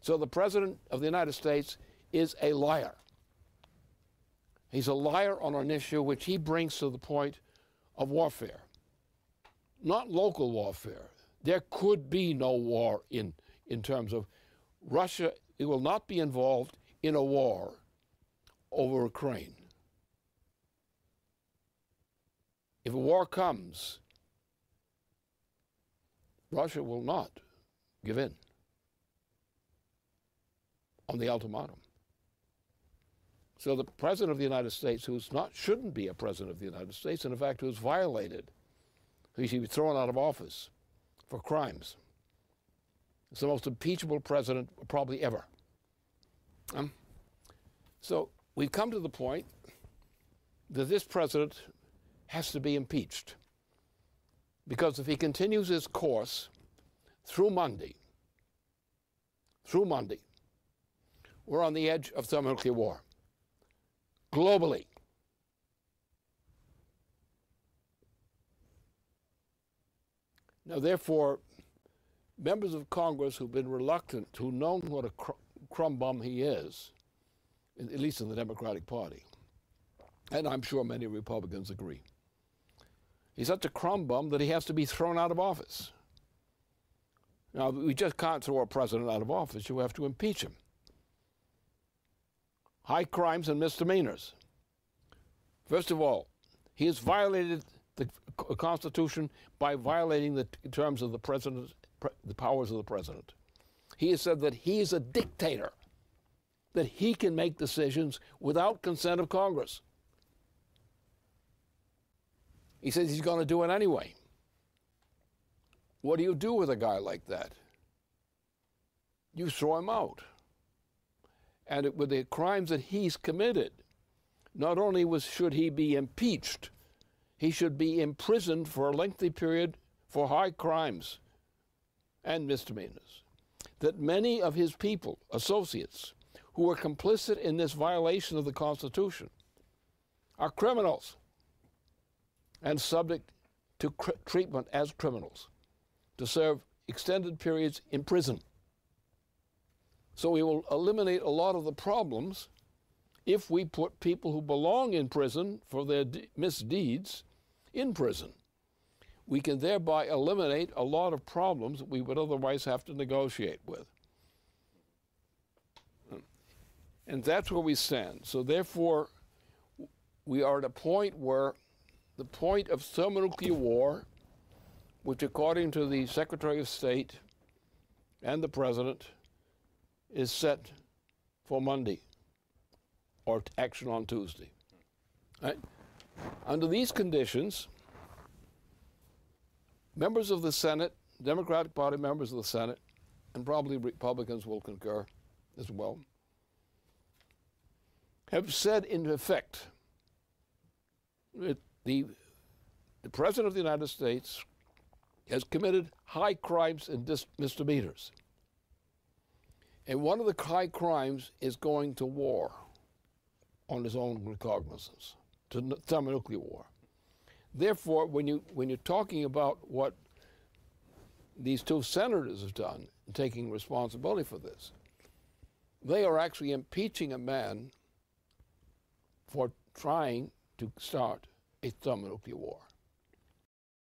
So the President of the United States is a liar. He's a liar on an issue which he brings to the point of warfare, not local warfare. There could be no war in terms of Russia. It will not be involved in a war over Ukraine. If a war comes, Russia will not give in on the ultimatum. So the President of the United States, shouldn't be a President of the United States, and in fact who's violated, he should be thrown out of office for crimes. It's the most impeachable president probably ever. So we've come to the point that this president has to be impeached, because if he continues his course through Monday, we're on the edge of thermonuclear war globally. Now, therefore, members of Congress who've been reluctant, who know what a crumb bum he is, at least in the Democratic Party, and I'm sure many Republicans agree, he's such a crumb bum that he has to be thrown out of office. Now, we just can't throw a president out of office. You have to impeach him. High crimes and misdemeanors. First of all, he has violated the Constitution by violating the terms of the president, the powers of the president. He has said that he is a dictator, that he can make decisions without consent of Congress. He says he's going to do it anyway. What do you do with a guy like that? You throw him out. And with the crimes that he's committed, not only should he be impeached, he should be imprisoned for a lengthy period for high crimes and misdemeanors. That many of his people, associates, who were complicit in this violation of the Constitution, are criminals and subject to treatment as criminals, to serve extended periods in prison. So we will eliminate a lot of the problems if we put people who belong in prison for their misdeeds in prison. We can thereby eliminate a lot of problems that we would otherwise have to negotiate with. And that's where we stand. So therefore, we are at a point where the point of thermonuclear war, which according to the Secretary of State and the President, is set for Monday, or action on Tuesday. Right? Under these conditions, members of the Senate, Democratic Party members of the Senate, and probably Republicans will concur as well, have said in effect that the President of the United States has committed high crimes and misdemeanors. And one of the high crimes is going to war on his own recognizance, to thermonuclear war. Therefore, when you're talking about what these two senators have done, taking responsibility for this, they are actually impeaching a man for trying to start a thermonuclear war.